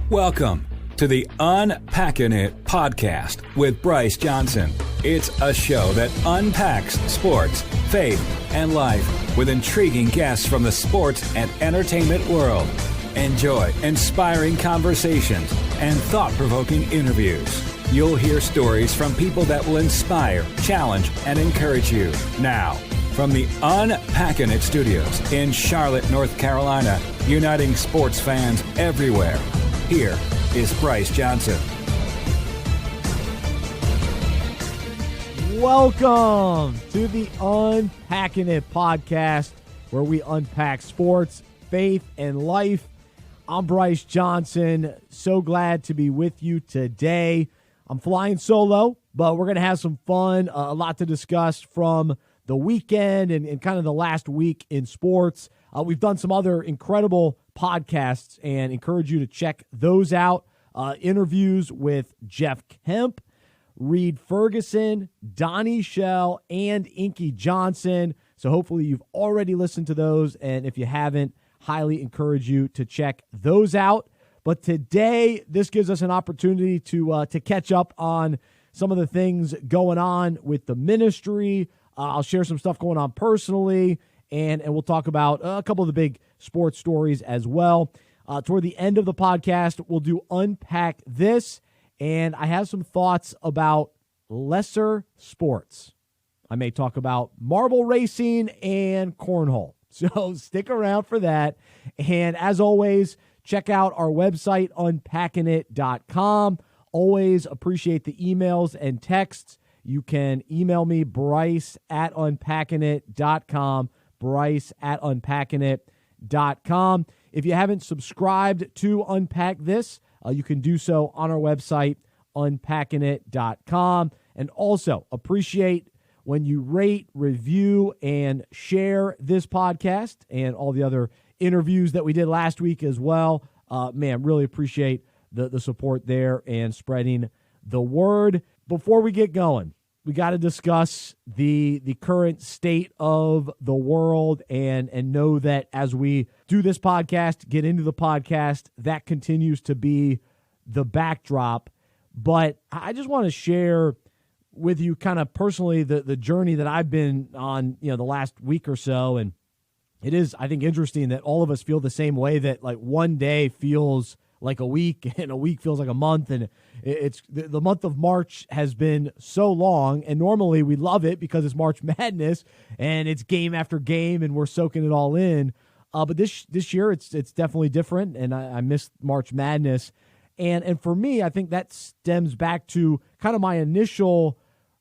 Welcome to the Unpacking It podcast with Bryce Johnson. It's a show that unpacks sports, faith, and life with intriguing guests from the sports and entertainment world. Enjoy inspiring conversations and thought-provoking interviews. You'll hear stories from people that will inspire, challenge, and encourage you. Now, from the Unpacking It studios in Charlotte, North Carolina, uniting sports fans everywhere, here is Bryce Johnson. Welcome to the Unpacking It podcast, where we unpack sports, faith, and life. I'm Bryce Johnson. So glad to be with you today. I'm flying solo, but we're going to have some fun, a lot to discuss from the weekend and kind of the last week in sports. We've done some other incredible podcasts and encourage you to check those out. Interviews with Jeff Kemp, Reed Ferguson, Donnie Shell, and Inky Johnson. So hopefully you've already listened to those, and if you haven't, highly encourage you to check those out. But today, this gives us an opportunity to catch up on some of the things going on with the ministry. I'll share some stuff going on personally, and we'll talk about a couple of the big sports stories as well. Toward the end of the podcast, we'll do Unpack This, and I have some thoughts about lesser sports. I may talk about marble racing and cornhole. So stick around for that. And as always, check out our website, unpackingit.com. Always appreciate the emails and texts. You can email me, Bryce@unpackingit.com, Bryce@unpackingit.com. If you haven't subscribed to Unpack This, you can do so on our website, unpackingit.com. And also appreciate when you rate, review, and share this podcast and all the other interviews that we did last week as well. Really appreciate the support there and spreading the word. Before we get going, we got to discuss the current state of the world and know that as we do this podcast, get into the podcast, that continues to be the backdrop. But I just want to share with you kind of personally the journey that I've been on, the last week or so. And it is, I think, interesting that all of us feel the same way, that like one day feels like a week and a week feels like a month. And it's the month of March has been so long, and normally we love it because it's March Madness and it's game after game and we're soaking it all in. But this year it's definitely different, and I missed March Madness. And for me, I think that stems back to kind of my initial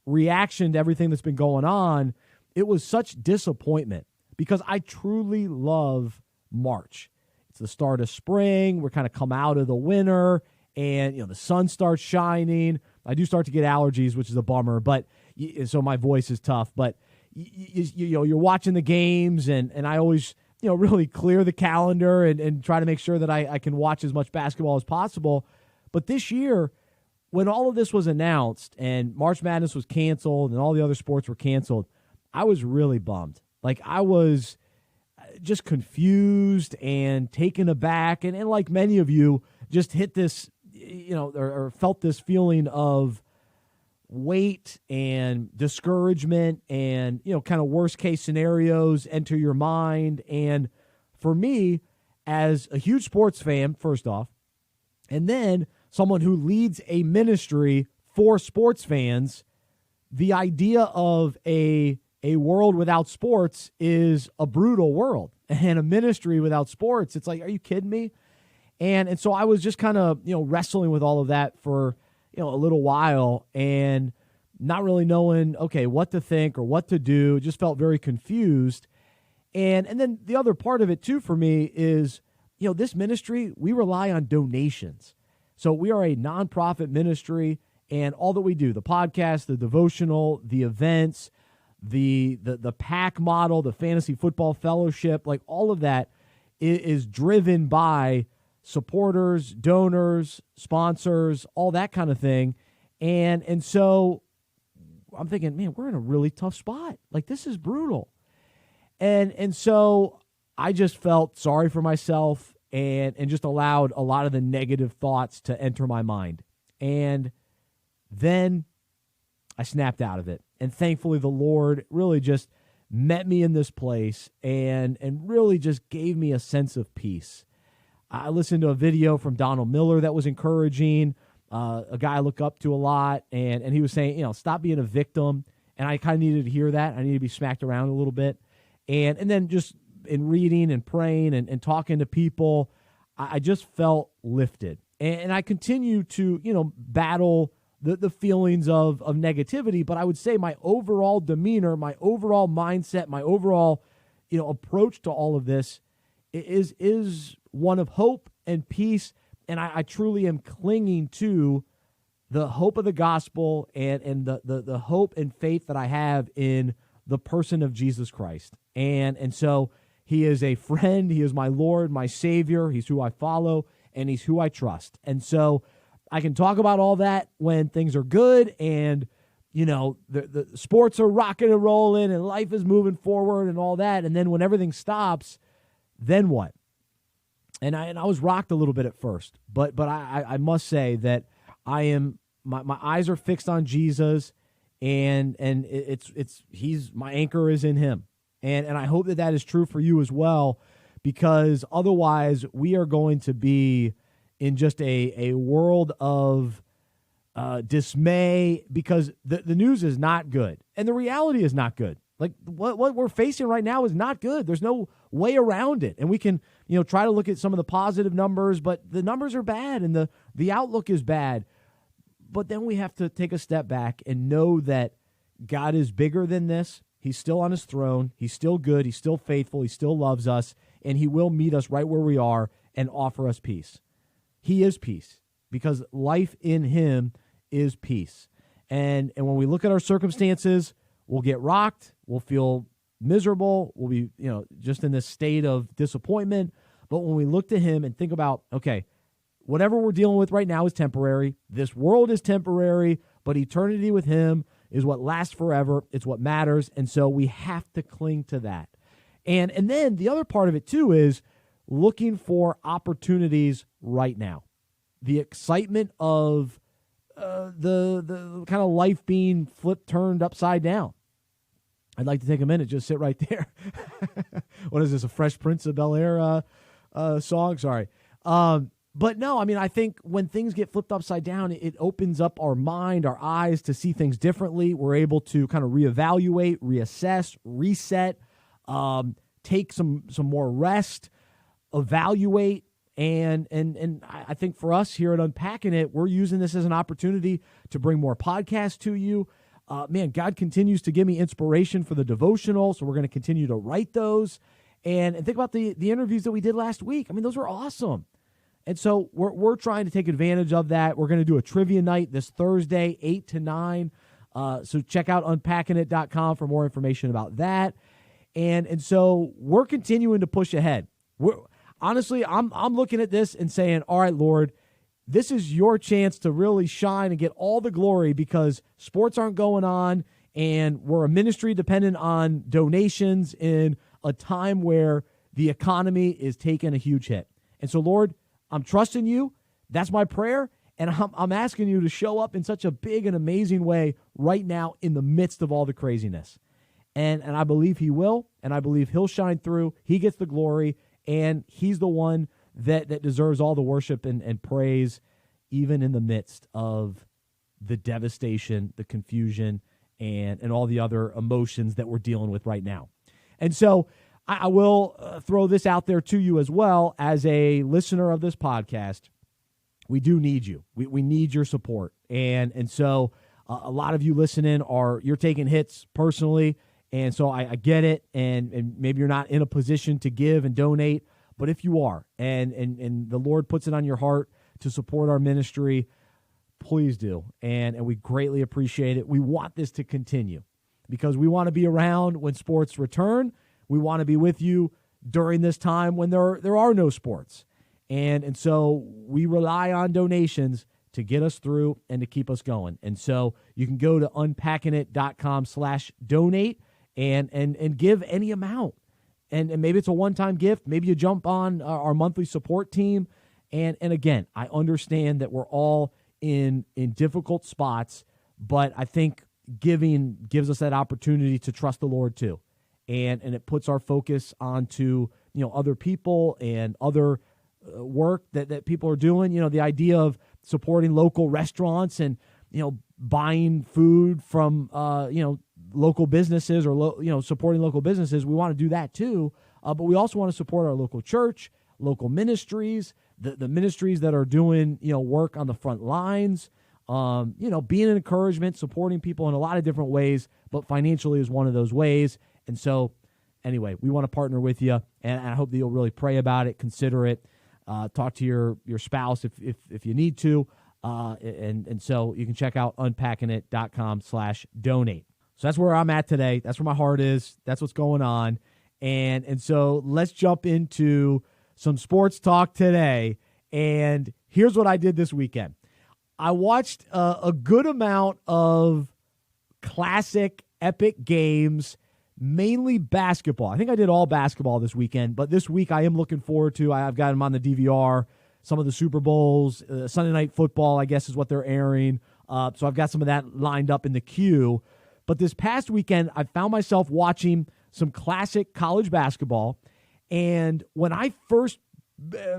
reaction to everything that's been going on. It was such disappointment because I truly love March. It's the start of spring. We're kind of come out of the winter, and the sun starts shining. I do start to get allergies, which is a bummer, but so my voice is tough. But you're watching the games, and I always really clear the calendar and try to make sure that I can watch as much basketball as possible. But this year, when all of this was announced and March Madness was canceled and all the other sports were canceled, I was really bummed. Like, I was just confused and taken aback, and like many of you, just hit this, or felt this feeling of weight and discouragement and, kind of worst case scenarios enter your mind. And for me, as a huge sports fan, first off, and then someone who leads a ministry for sports fans, the idea of a world without sports is a brutal world, and a ministry without sports, it's like, are you kidding me? And so I was just kind of, wrestling with all of that for, a little while, and not really knowing, okay, what to think or what to do. Just felt very confused. And then the other part of it too for me is, this ministry, we rely on donations. So we are a nonprofit ministry, and all that we do, the podcast, the devotional, the events, the PAC model, the Fantasy Football Fellowship, like all of that is driven by supporters, donors, sponsors, all that kind of thing. And so I'm thinking, man, we're in a really tough spot. Like, this is brutal. And so I just felt sorry for myself, and just allowed a lot of the negative thoughts to enter my mind. And then I snapped out of it. And thankfully, the Lord really just met me in this place and really just gave me a sense of peace. I listened to a video from Donald Miller that was encouraging, a guy I look up to a lot, and he was saying, stop being a victim. And I kind of needed to hear that. I needed to be smacked around a little bit. And then just in reading and praying and talking to people, I just felt lifted. And I continue to, battle the feelings of negativity, but I would say my overall demeanor, my overall mindset, my overall, approach to all of this is one of hope and peace. And I truly am clinging to the hope of the gospel and the hope and faith that I have in the person of Jesus Christ. And so he is a friend. He is my Lord, my Savior. He's who I follow, and he's who I trust. And so I can talk about all that when things are good and, the sports are rocking and rolling and life is moving forward and all that. And then when everything stops, then what? And I was rocked a little bit at first, but I must say that my eyes are fixed on Jesus, and he's my anchor is in him. And I hope that is true for you as well, because otherwise we are going to be in just a world of dismay, because the news is not good and the reality is not good. Like what we're facing right now is not good. There's no way around it. And we can, try to look at some of the positive numbers, but the numbers are bad and the outlook is bad. But then we have to take a step back and know that God is bigger than this. He's still on his throne. He's still good. He's still faithful. He still loves us, and he will meet us right where we are and offer us peace. He is peace, because life in him is peace. And when we look at our circumstances, we'll get rocked. We'll feel miserable. We'll be, just in this state of disappointment. But when we look to him and think about, okay, whatever we're dealing with right now is temporary. This world is temporary, but eternity with him is what lasts forever. It's what matters. And so we have to cling to that. And then the other part of it too is looking for opportunities right now. The excitement of the kind of life being turned upside down. I'd like to take a minute, just sit right there. What is this, a Fresh Prince of Bel-Air song? Sorry. But no, I think when things get flipped upside down, it opens up our mind, our eyes to see things differently. We're able to kind of reevaluate, reassess, reset, take some more rest, evaluate. And I think for us here at Unpacking It, we're using this as an opportunity to bring more podcasts to you. God continues to give me inspiration for the devotional, so we're going to continue to write those. And think about the interviews that we did last week. Those were awesome. And so we're trying to take advantage of that. We're going to do a trivia night this Thursday, 8 to 9. So check out unpackingit.com for more information about that. And so we're continuing to push ahead. Honestly, I'm looking at this and saying, all right, Lord, this is your chance to really shine and get all the glory, because sports aren't going on and we're a ministry dependent on donations in a time where the economy is taking a huge hit. And so, Lord, I'm trusting you. That's my prayer. And I'm asking you to show up in such a big and amazing way right now in the midst of all the craziness. And I believe he will, and I believe he'll shine through. He gets the glory, and he's the one that deserves all the worship and praise, even in the midst of the devastation, the confusion, and all the other emotions that we're dealing with right now. And so I will throw this out there to you as well. As a listener of this podcast, we do need you. We need your support. And so a lot of you listening you're taking hits personally. And so I get it. And maybe you're not in a position to give and donate. But if you are, and the Lord puts it on your heart to support our ministry, please do. And we greatly appreciate it. We want this to continue because we want to be around when sports return. We want to be with you during this time when there are no sports. And so we rely on donations to get us through and to keep us going. And so you can go to unpackingit.com/donate and give any amount. And maybe it's a one-time gift. Maybe you jump on our monthly support team. And again, I understand that we're all in difficult spots, but I think giving gives us that opportunity to trust the Lord too. And it puts our focus onto, other people and other work that people are doing. The idea of supporting local restaurants and, buying food from, local businesses or, supporting local businesses. We want to do that too. But we also want to support our local church, local ministries, the ministries that are doing, work on the front lines, being an encouragement, supporting people in a lot of different ways, but financially is one of those ways. And so anyway, we want to partner with you, and I hope that you'll really pray about it, consider it, talk to your spouse if you need to. And so you can check out unpackingit.com/donate. So that's where I'm at today. That's where my heart is. That's what's going on. And so let's jump into some sports talk today. And here's what I did this weekend. I watched a good amount of classic epic games, mainly basketball. I think I did all basketball this weekend, but this week I am looking forward to, I've got them on the DVR, some of the Super Bowls, Sunday Night Football, I guess is what they're airing. So I've got some of that lined up in the queue. But this past weekend, I found myself watching some classic college basketball. And when I first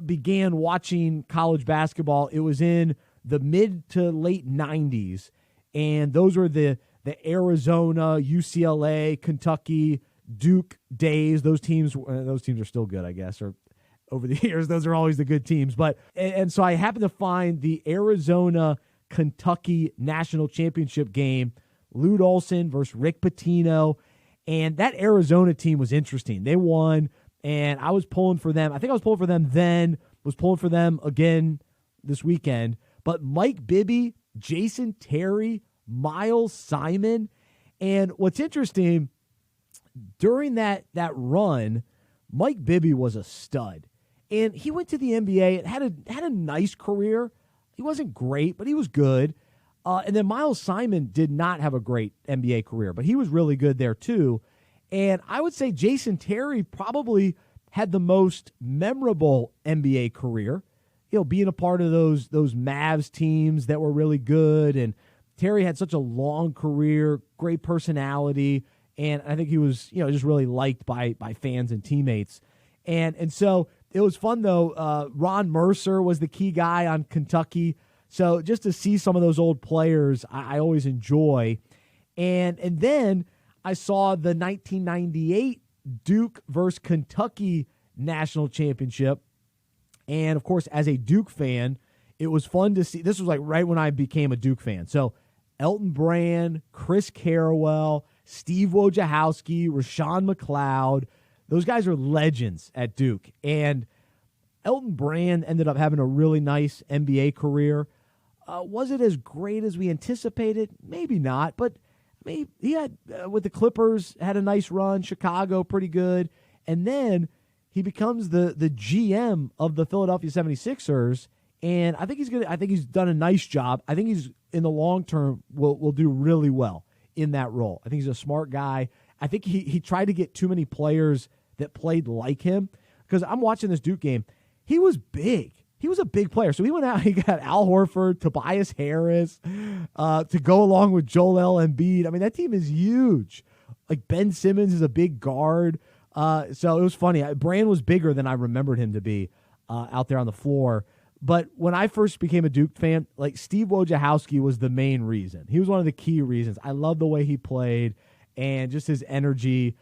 began watching college basketball, it was in the mid to late 90s. And those were the Arizona, UCLA, Kentucky, Duke days. Those teams are still good, I guess, or over the years, those are always the good teams. But and so I happened to find the Arizona-Kentucky national championship game, Lute Olson versus Rick Pitino. And that Arizona team was interesting. They won, and I was pulling for them. I think I was pulling for them then, was pulling for them again this weekend. But Mike Bibby, Jason Terry, Miles Simon, and what's interesting, during that run, Mike Bibby was a stud. And he went to the NBA and had a nice career. He wasn't great, but he was good. And then Miles Simon did not have a great NBA career, but he was really good there too. And I would say Jason Terry probably had the most memorable NBA career, being a part of those Mavs teams that were really good. And Terry had such a long career, great personality, and I think he was, just really liked by fans and teammates. And so it was fun, though. Ron Mercer was the key guy on Kentucky. So just to see some of those old players, I always enjoy. And then I saw the 1998 Duke versus Kentucky national championship. And, of course, as a Duke fan, it was fun to see. This was like right when I became a Duke fan. So Elton Brand, Chris Carrawell, Steve Wojciechowski, Rashawn McLeod, those guys are legends at Duke. And Elton Brand ended up having a really nice NBA career. Was it as great as we anticipated? Maybe not, but he had, with the Clippers, had a nice run. Chicago, pretty good. And then he becomes the GM of the Philadelphia 76ers, and I think he's done a nice job. I think he's, in the long term, will do really well in that role. I think he's a smart guy. I think he tried to get too many players that played like him, because I'm watching this Duke game. He was big. He was a big player. So he went out, he got Al Horford, Tobias Harris, to go along with Joel Embiid. I mean, that team is huge. Like, Ben Simmons is a big guard. So it was funny. Brand was bigger than I remembered him to be out there on the floor. But when I first became a Duke fan, like, Steve Wojciechowski was the main reason. He was one of the key reasons. I love the way he played and just his energy.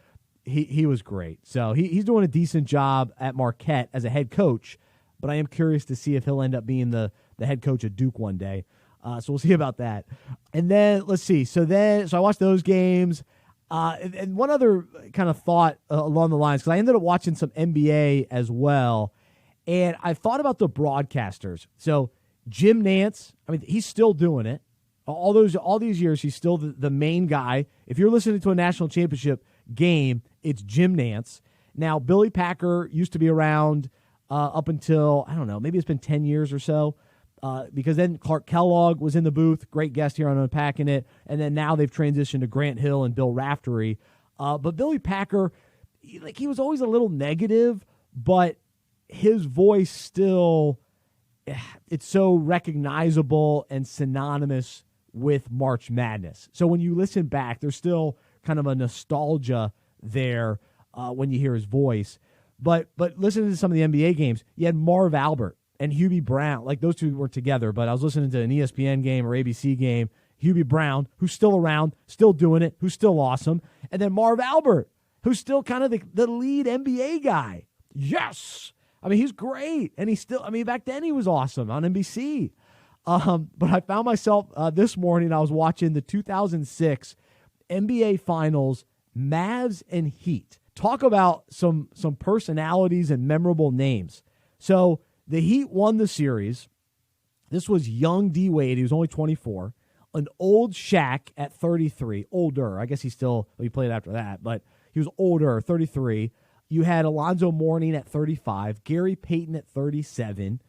He was great. So he's doing a decent job at Marquette as a head coach, but I am curious to see if he'll end up being the head coach at Duke one day. So we'll see about that. And then let's see. So I watched those games. And one other kind of thought along the lines, because I ended up watching some NBA as well, and I thought about the broadcasters. So Jim Nantz, I mean, he's still doing it. All these years, he's still the main guy. If you're listening to a national championship game, it's Jim Nantz. Now, Billy Packer used to be around up until, I don't know, maybe it's been 10 years or so, because then Clark Kellogg was in the booth, great guest here on Unpacking It, and then now they've transitioned to Grant Hill and Bill Raftery. But Billy Packer, he was always a little negative, but his voice still, it's so recognizable and synonymous with March Madness. So when you listen back, there's still kind of a nostalgia there when you hear his voice. But listening to some of the NBA games, you had Marv Albert and Hubie Brown. Like, those two were together, but I was listening to an ESPN game or ABC game. Hubie Brown, who's still around, still doing it, who's still awesome. And then Marv Albert, who's still kind of the lead NBA guy. Yes! I mean, he's great. And he's still, back then he was awesome on NBC. But I found myself this morning, I was watching the 2006 NBA Finals, Mavs and Heat. Talk about some personalities and memorable names. So the Heat won the series. This was young D. Wade. He was only 24. An old Shaq at 33. Older. I guess he played after that, but he was older, 33. You had Alonzo Mourning at 35. Gary Payton at 37.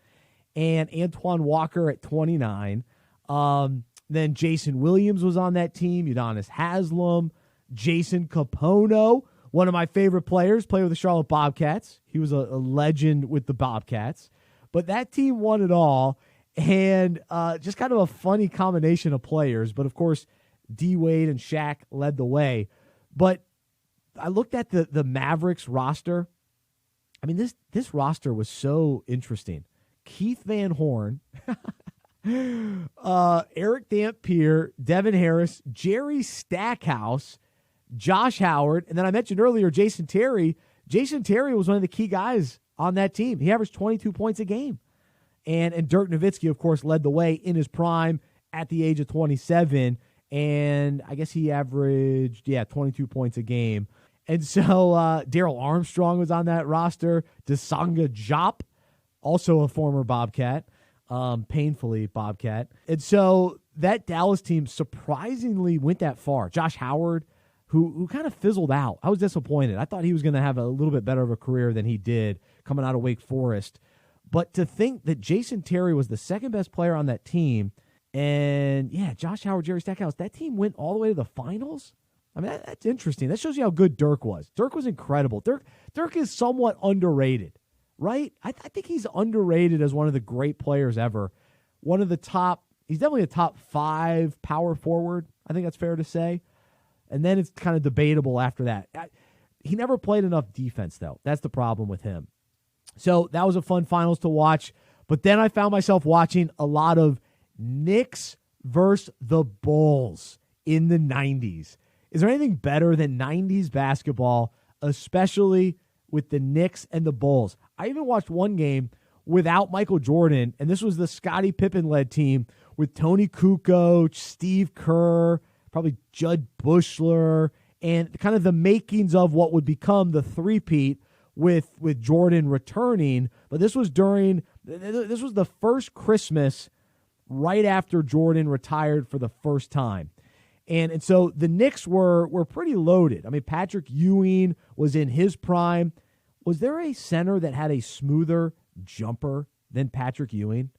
And Antoine Walker at 29. Then Jason Williams was on that team. Udonis Haslem. Jason Capono, one of my favorite players, played with the Charlotte Bobcats. He was a legend with the Bobcats. But that team won it all, and just kind of a funny combination of players. But, of course, D. Wade and Shaq led the way. But I looked at the Mavericks roster. I mean, this roster was so interesting. Keith Van Horn, Eric Dampier, Devin Harris, Jerry Stackhouse, Josh Howard, and then I mentioned earlier Jason Terry. Jason Terry was one of the key guys on that team. He averaged 22 points a game. And Dirk Nowitzki, of course, led the way in his prime at the age of 27. And I guess he averaged, 22 points a game. And so Darryl Armstrong was on that roster. Desanga Diop, also a former Bobcat, painfully Bobcat. And so that Dallas team surprisingly went that far. Josh Howard, who kind of fizzled out. I was disappointed. I thought he was going to have a little bit better of a career than he did coming out of Wake Forest. But to think that Jason Terry was the second best player on that team, and Josh Howard, Jerry Stackhouse, that team went all the way to the finals? I mean, that's interesting. That shows you how good Dirk was. Dirk was incredible. Dirk is somewhat underrated, right? I think he's underrated as one of the great players ever. One of the top, he's definitely a top 5 power forward. I think that's fair to say. And then it's kind of debatable after that. He never played enough defense, though. That's the problem with him. So that was a fun finals to watch. But then I found myself watching a lot of Knicks versus the Bulls in the 90s. Is there anything better than 90s basketball, especially with the Knicks and the Bulls? I even watched one game without Michael Jordan, and this was the Scottie Pippen-led team with Tony Kukoc, Steve Kerr, probably Judd Bushler, and kind of the makings of what would become the three-peat with Jordan returning. But this was the first Christmas right after Jordan retired for the first time. And so the Knicks were pretty loaded. I mean, Patrick Ewing was in his prime. Was there a center that had a smoother jumper than Patrick Ewing?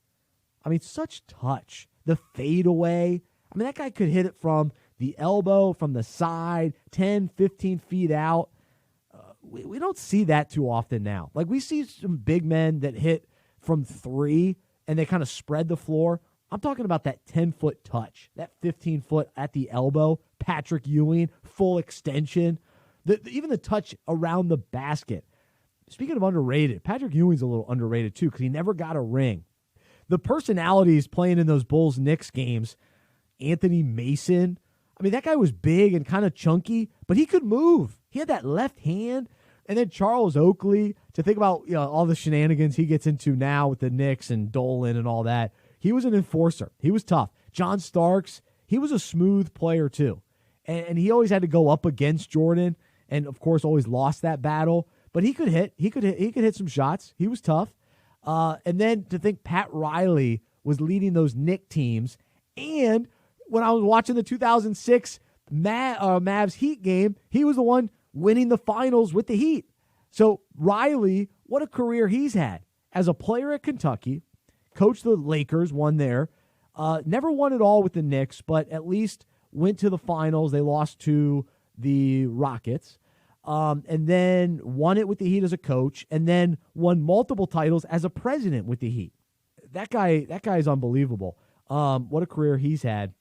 I mean, such touch. The fadeaway. I mean, that guy could hit it from the elbow, from the side, 10, 15 feet out. We don't see that too often now. Like, we see some big men that hit from 3 and they kind of spread the floor. I'm talking about that 10-foot touch, that 15-foot at the elbow, Patrick Ewing, full extension, even the touch around the basket. Speaking of underrated, Patrick Ewing's a little underrated too because he never got a ring. The personalities playing in those Bulls-Knicks games, Anthony Mason, I mean, that guy was big and kind of chunky, but he could move. He had that left hand. And then Charles Oakley, to think about all the shenanigans he gets into now with the Knicks and Dolan and all that. He was an enforcer. He was tough. John Starks, he was a smooth player too. And he always had to go up against Jordan and, of course, always lost that battle. But he could hit. He could hit some shots. He was tough. And then to think Pat Riley was leading those Knicks teams. And when I was watching the 2006 Mavs Heat game, he was the one winning the finals with the Heat. So Riley, what a career he's had as a player at Kentucky, coached the Lakers, won there, never won it all with the Knicks, but at least went to the finals. They lost to the Rockets. and then won it with the Heat as a coach, and then won multiple titles as a president with the Heat. That guy is unbelievable. What a career he's had.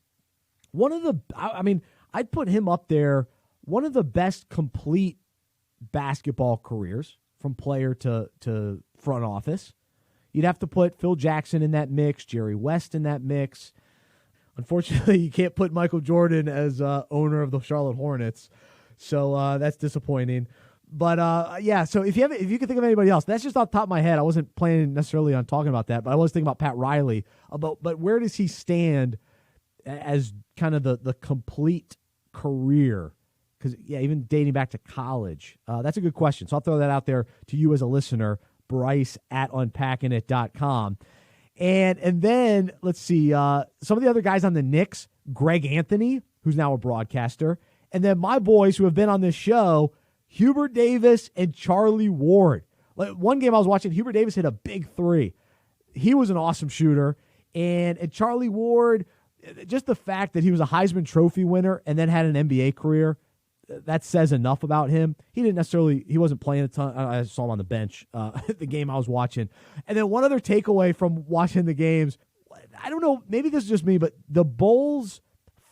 I'd put him up there, one of the best complete basketball careers from player to front office. You'd have to put Phil Jackson in that mix, Jerry West in that mix. Unfortunately, you can't put Michael Jordan as owner of the Charlotte Hornets, so that's disappointing. But so if you can think of anybody else, that's just off the top of my head. I wasn't planning necessarily on talking about that, but I was thinking about Pat Riley. But where does he stand as kind of the complete career? Because, even dating back to college. That's a good question. So I'll throw that out there to you as a listener, Bryce at unpackingit.com. And then, let's see, some of the other guys on the Knicks, Greg Anthony, who's now a broadcaster. And then my boys who have been on this show, Hubert Davis and Charlie Ward. Like, one game I was watching, Hubert Davis hit a big three. He was an awesome shooter. And Charlie Ward, just the fact that he was a Heisman Trophy winner and then had an NBA career, that says enough about him. He wasn't playing a ton. I saw him on the bench the game I was watching. And then one other takeaway from watching the games, I don't know, maybe this is just me, but the Bulls'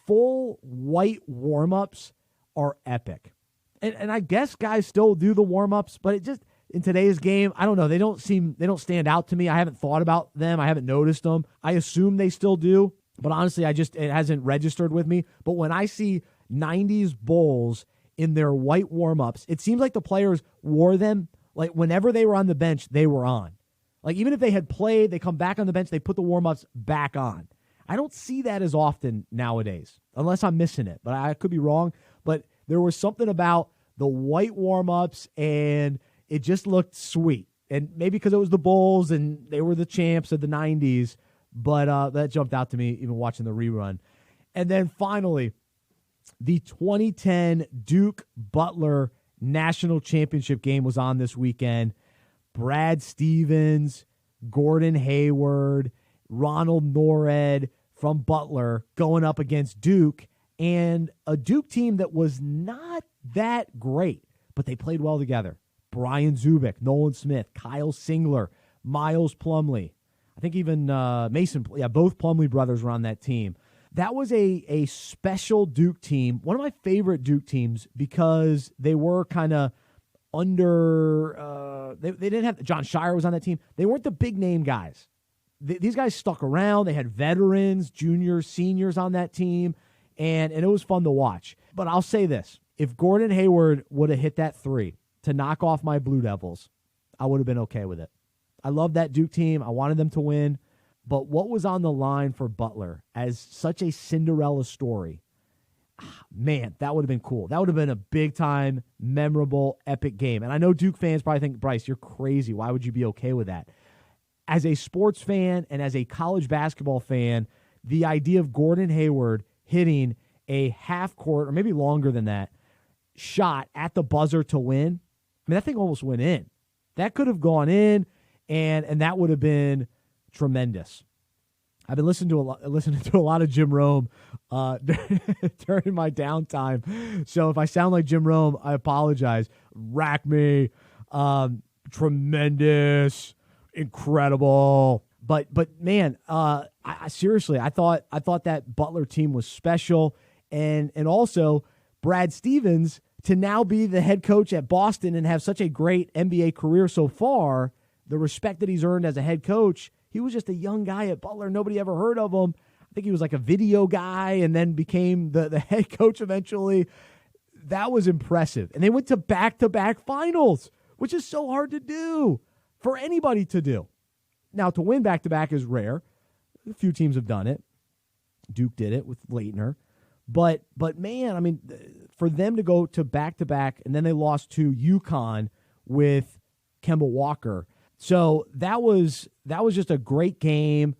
full white warm-ups are epic. And I guess guys still do the warm-ups, but it just, in today's game, I don't know, they don't stand out to me. I haven't thought about them. I haven't noticed them. I assume they still do, but honestly, it hasn't registered with me. But when I see 90s Bulls in their white warm-ups, it seems like the players wore them, like whenever they were on the bench, they were on. Like even if they had played, they come back on the bench, they put the warm-ups back on. I don't see that as often nowadays, unless I'm missing it, but I could be wrong. But there was something about the white warm-ups, and it just looked sweet. And maybe because it was the Bulls and they were the champs of the 90s, but that jumped out to me even watching the rerun. And then finally, the 2010 Duke Butler National Championship game was on this weekend. Brad Stevens, Gordon Hayward, Ronald Nored from Butler going up against Duke, and a Duke team that was not that great, but they played well together. Brian Zubik, Nolan Smith, Kyle Singler, Miles Plumlee. I think even Mason, both Plumlee brothers were on that team. That was a special Duke team, one of my favorite Duke teams, because they were kind of under they didn't have, John Shire was on that team. They weren't the big name guys. These guys stuck around. They had veterans, juniors, seniors on that team, and it was fun to watch. But I'll say this, if Gordon Hayward would have hit that three to knock off my Blue Devils, I would have been okay with it. I love that Duke team. I wanted them to win. But what was on the line for Butler as such a Cinderella story, man, that would have been cool. That would have been a big-time, memorable, epic game. And I know Duke fans probably think, Bryce, you're crazy. Why would you be okay with that? As a sports fan and as a college basketball fan, the idea of Gordon Hayward hitting a half-court, or maybe longer than that, shot at the buzzer to win, I mean, that thing almost went in. That could have gone in, and that would have been tremendous. I've been listening to a lot of Jim Rome during my downtime. So if I sound like Jim Rome, I apologize. Rack me. Tremendous. Incredible. But man, I seriously, I thought that Butler team was special. And also Brad Stevens, to now be the head coach at Boston and have such a great NBA career so far, the respect that he's earned as a head coach. He was just a young guy at Butler. Nobody ever heard of him. I think he was like a video guy and then became the head coach eventually. That was impressive. And they went to back-to-back finals, which is so hard to do for anybody to do. Now, to win back-to-back is rare. A few teams have done it. Duke did it with Leitner. But man, I mean, for them to go to back-to-back, and then they lost to UConn with Kemba Walker. So that was just a great game,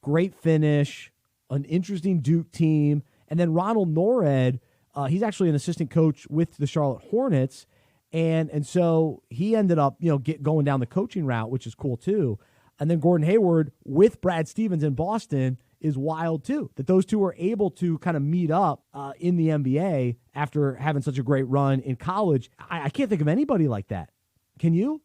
great finish, an interesting Duke team. And then Ronald Nored, he's actually an assistant coach with the Charlotte Hornets. And so he ended up, going down the coaching route, which is cool too. And then Gordon Hayward with Brad Stevens in Boston is wild too, that those two were able to kind of meet up in the NBA after having such a great run in college. I can't think of anybody like that. Can you?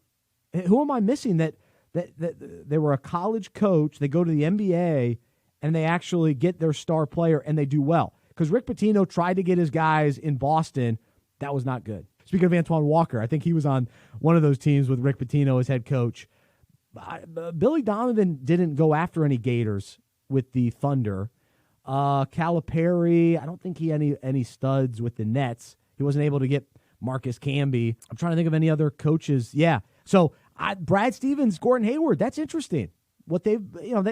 Who am I missing that they were a college coach, they go to the NBA, and they actually get their star player and they do well? Because Rick Pitino tried to get his guys in Boston. That was not good. Speaking of Antoine Walker, I think he was on one of those teams with Rick Pitino as head coach. Billy Donovan didn't go after any Gators with the Thunder. Calipari, I don't think he had any studs with the Nets. He wasn't able to get Marcus Camby. I'm trying to think of any other coaches. Yeah. So Brad Stevens, Gordon Hayward, that's interesting. What they've,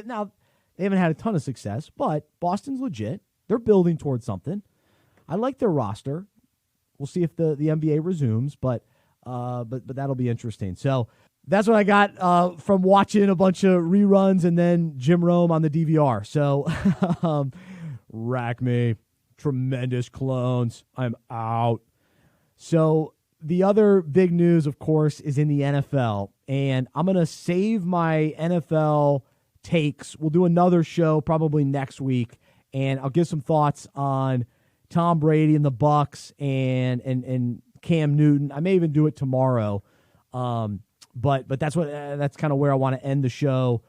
now they haven't had a ton of success, but Boston's legit. They're building towards something. I like their roster. We'll see if the NBA resumes, but that'll be interesting. So that's what I got from watching a bunch of reruns and then Jim Rome on the DVR. So rack me. Tremendous clones. I'm out. So the other big news, of course, is in the NFL. And I'm going to save my NFL takes. We'll do another show probably next week. And I'll give some thoughts on Tom Brady and the Bucs and Cam Newton. I may even do it tomorrow. But that's kind of where I want to end the show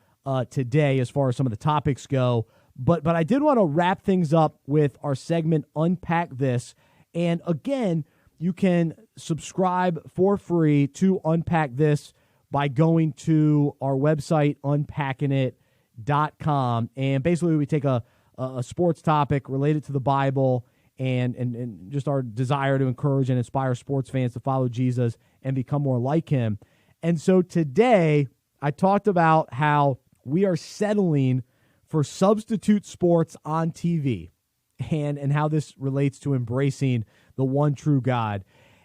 today as far as some of the topics go. But I did want to wrap things up with our segment Unpack This. And again, you can subscribe for free to Unpack This by going to our website, unpackingit.com. And basically we take a sports topic related to the Bible and just our desire to encourage and inspire sports fans to follow Jesus and become more like him. And so today I talked about how we are settling for substitute sports on TV and how this relates to embracing the one true God.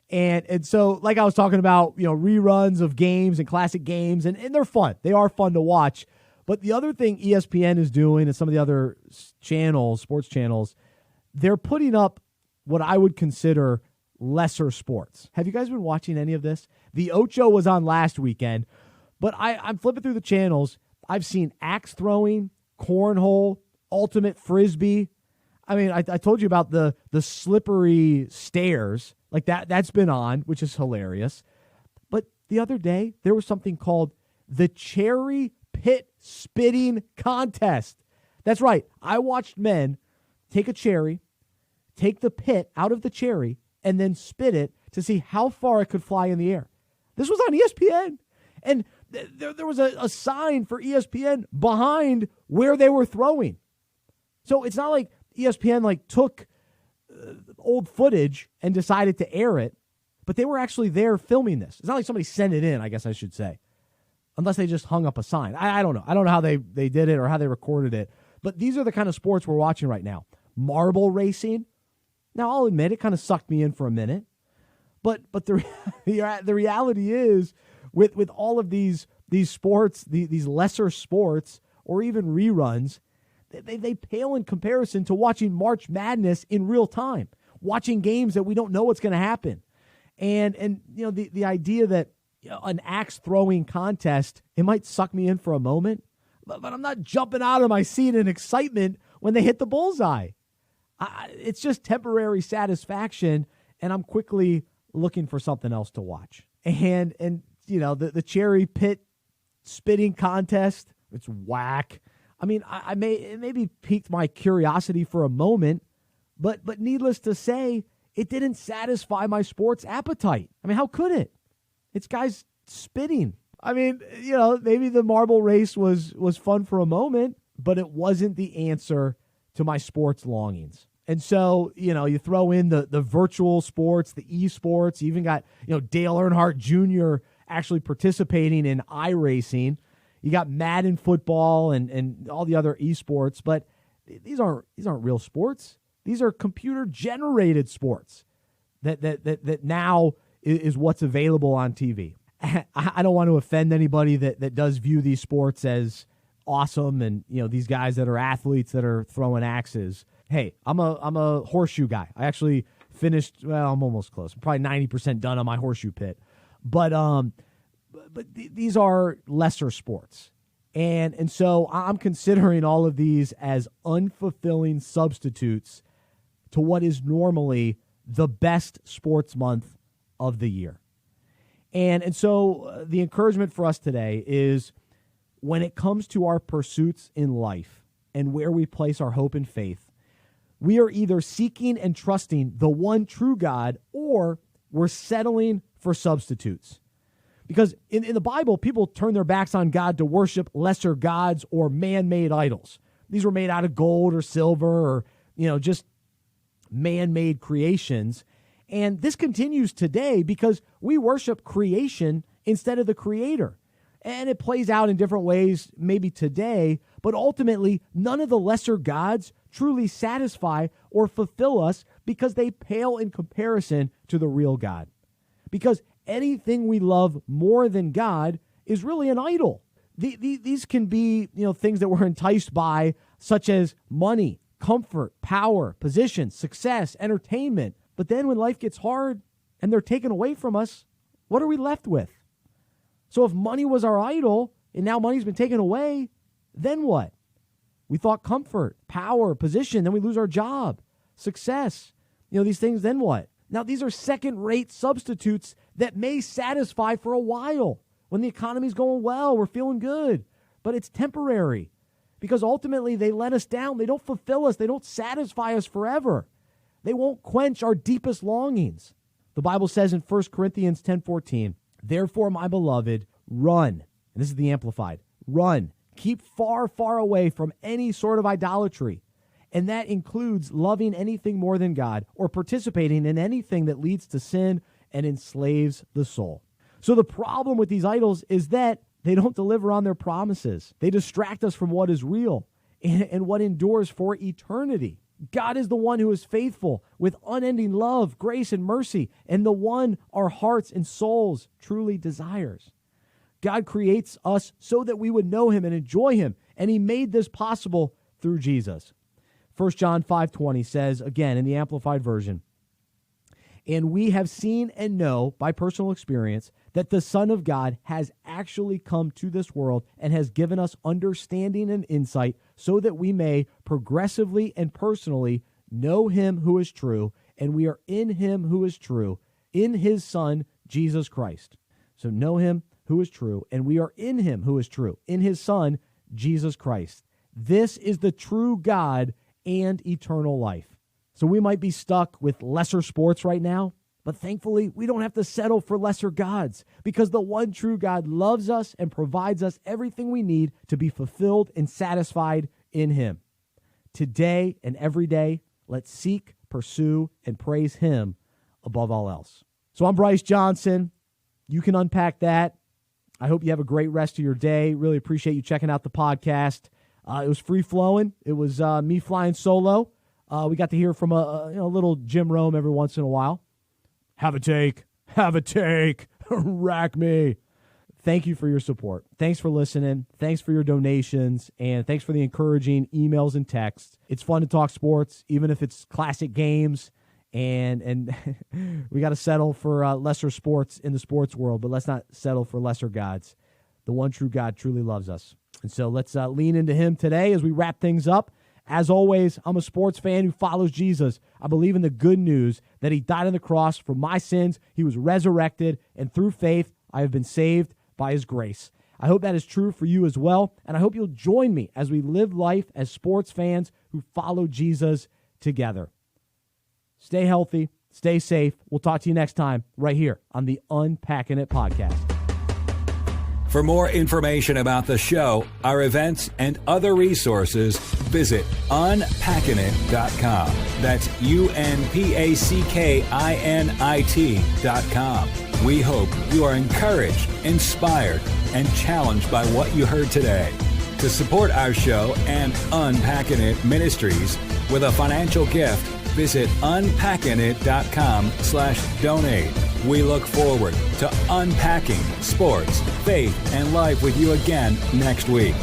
And so like I was talking about, reruns of games and classic games, and they're fun. They are fun to watch. But the other thing ESPN is doing and some of the other channels, sports channels, they're putting up what I would consider lesser sports. Have you guys been watching any of this? The Ocho was on last weekend, but I'm flipping through the channels. I've seen axe throwing, cornhole, ultimate frisbee. I mean, I told you about the slippery stairs. Like that's been on, which is hilarious. But the other day, there was something called the Cherry Pit Spitting Contest. That's right. I watched men take a cherry, take the pit out of the cherry, and then spit it to see how far it could fly in the air. This was on ESPN. And there was a sign for ESPN behind where they were throwing. So it's not like ESPN took old footage and decided to air it, but they were actually there filming this. It's not like somebody sent it in, I guess I should say, unless they just hung up a sign. I don't know. I don't know how they did it or how they recorded it, but these are the kind of sports we're watching right now. Marble racing. Now, I'll admit it kind of sucked me in for a minute, but the reality is with all of these sports, these lesser sports or even reruns, they pale in comparison to watching March Madness in real time, watching games that we don't know what's going to happen. And the idea that an axe throwing contest, it might suck me in for a moment, but I'm not jumping out of my seat in excitement when they hit the bullseye. It's just temporary satisfaction, and I'm quickly looking for something else to watch. And the cherry pit spitting contest, it's whack. I mean, it maybe piqued my curiosity for a moment, but needless to say, it didn't satisfy my sports appetite. I mean, how could it? It's guys spitting. I mean, maybe the marble race was fun for a moment, but it wasn't the answer to my sports longings. And so, you throw in the virtual sports, the esports. You even got, Dale Earnhardt Jr. actually participating in iRacing. You got Madden football and all the other esports, but these aren't real sports. These are computer generated sports that now is what's available on TV. I don't want to offend anybody that does view these sports as awesome and these guys that are athletes that are throwing axes. Hey, I'm a horseshoe guy. I actually finished. Well, I'm almost close. I'm probably 90% done on my horseshoe pit, but these are lesser sports. And so I'm considering all of these as unfulfilling substitutes to what is normally the best sports month of the year. And so the encouragement for us today is when it comes to our pursuits in life and where we place our hope and faith, we are either seeking and trusting the one true God or we're settling for substitutes. Because in the Bible, people turn their backs on God to worship lesser gods or man-made idols. These were made out of gold or silver or, just man-made creations. And this continues today because we worship creation instead of the Creator. And it plays out in different ways maybe today, but ultimately none of the lesser gods truly satisfy or fulfill us because they pale in comparison to the real God. Because anything we love more than God is really an idol. These can be, things that we're enticed by, such as money, comfort, power, position, success, entertainment. But then when life gets hard and they're taken away from us, what are we left with? So if money was our idol and now money's been taken away, then what? We thought comfort, power, position, then we lose our job, success. These things, then what? Now, these are second-rate substitutes that may satisfy for a while. When the economy's going well, we're feeling good. But it's temporary because ultimately they let us down. They don't fulfill us. They don't satisfy us forever. They won't quench our deepest longings. The Bible says in 1 Corinthians 10:14, "Therefore, my beloved, run." And this is the Amplified. Run. Keep far, far away from any sort of idolatry. And that includes loving anything more than God or participating in anything that leads to sin and enslaves the soul. So the problem with these idols is that they don't deliver on their promises. They distract us from what is real and what endures for eternity. God is the one who is faithful with unending love, grace, and mercy, and the one our hearts and souls truly desires. God creates us so that we would know him and enjoy him, and he made this possible through Jesus. 1 John 5:20 says, again in the Amplified Version, "And we have seen and know by personal experience that the Son of God has actually come to this world and has given us understanding and insight so that we may progressively and personally know him who is true, and we are in him who is true, in his Son, Jesus Christ." So know him who is true, and we are in him who is true, in his Son, Jesus Christ. This is the true God and eternal life. So we might be stuck with lesser sports right now, but thankfully we don't have to settle for lesser gods because the one true God loves us and provides us everything we need to be fulfilled and satisfied in him. Today and every day, let's seek, pursue, and praise him above all else. So I'm Bryce Johnson. You can unpack that. I hope you have a great rest of your day. Really appreciate you checking out the podcast. It was free-flowing. It was me flying solo. We got to hear from a little Jim Rome every once in a while. Have a take. Rack me. Thank you for your support. Thanks for listening. Thanks for your donations. And thanks for the encouraging emails and texts. It's fun to talk sports, even if it's classic games. And we got to settle for lesser sports in the sports world, but let's not settle for lesser gods. The one true God truly loves us. And so let's lean into him today as we wrap things up. As always, I'm a sports fan who follows Jesus. I believe in the good news that he died on the cross for my sins. He was resurrected, and through faith, I have been saved by his grace. I hope that is true for you as well, and I hope you'll join me as we live life as sports fans who follow Jesus together. Stay healthy, stay safe. We'll talk to you next time right here on the Unpacking It podcast. For more information about the show, our events, and other resources, visit unpackinit.com. That's UNPACKINIT.com. We hope you are encouraged, inspired, and challenged by what you heard today. To support our show and Unpacking It Ministries with a financial gift, visit unpackinit.com/donate. We look forward to unpacking sports, faith, and life with you again next week.